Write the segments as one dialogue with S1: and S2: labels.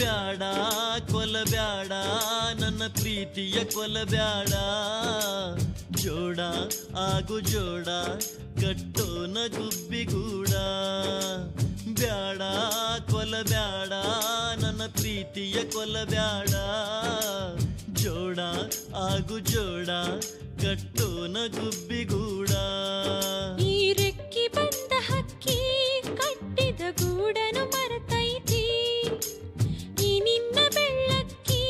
S1: ಬ್ಯಾಡ ಕೊಲಬ್ಯಾಡ ನನ್ನ ಪ್ರೀತಿಯ ಕೊಲಬ್ಯಾಡ, ಜೋಡ ಆಗು ಜೋಡ ಕಟ್ಟೋನ ಗುಬ್ಬಿಗೂಡ. ಬ್ಯಾಡ ಕೊಲಬ್ಯಾಡ ನನ್ನ ಪ್ರೀತಿಯ ಕೊಲಬ್ಯಾಡ, ಜೋಡ ಆಗು ಜೋಡ ಕಟ್ಟೋನ ಗುಬ್ಬಿಗೂಡ.
S2: ಈ ರೆಕ್ಕಿ ಬಂದ ಹಕ್ಕಿ ಕಟ್ಟಿದ ಗೂಡನು ಮರೆತೈತಿ, ಈ ನಿನ್ನ ಬೆಳ್ಳಕ್ಕಿ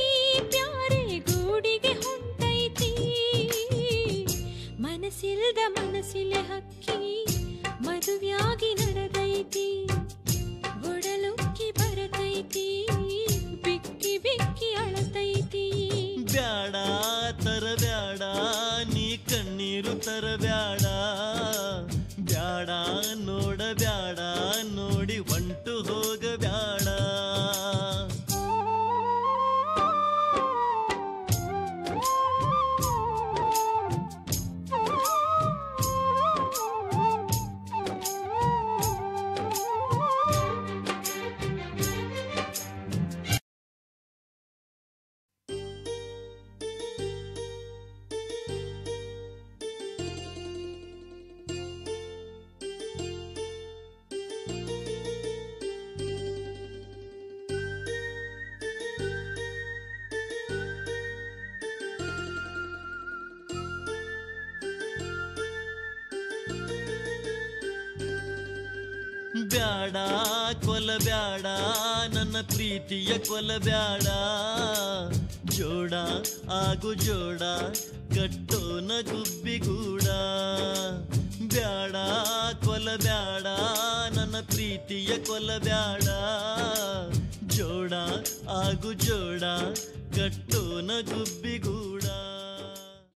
S2: ಪ್ಯಾರೆ ಗೂಡಿಗೆ ಹೊಂಟೈತಿ. ಮನಸ್ಸಿಲ್ದ ಮನಸ್ಸಿಲೆ ಹಕ್ಕಿ ಮದುವೆಯಾಗಿ ನಡೆದೈತಿ, ಒಡಲುಕ್ಕಿ ಬರತೈತಿ ಬಿಕ್ಕಿ ಬಿಕ್ಕಿ ಅಳತೈತಿ.
S1: ಬ್ಯಾಡ ತರಬ್ಯಾಡ ನೀ ಕಣ್ಣೀರು ತರಬ್ಯಾಡ, ಬ್ಯಾಡ ನೋಡಬ್ಯಾಡ ನೋಡಿ ಹೊಂಟು ಹೋಗಬ್ಯಾಡ. ಬ್ಯಾಡ ಕೊಲಬ್ಯಾಡ ನನ್ನ ಪ್ರೀತಿಯ ಕೊಲಬ್ಯಾಡ, ಜೋಡ ಆಗು ಜೋಡ ಕಟ್ಟೋನ ಗುಬ್ಬಿಗೂಡ. ಬ್ಯಾಡ ಕೊಲಬ್ಯಾಡ ನನ್ನ ಪ್ರೀತಿಯ ಕೊಲಬ್ಯಾಡ, ಜೋಡ ಆಗು ಜೋಡ ಕಟ್ಟೋನ ಗುಬ್ಬಿಗೂಡ.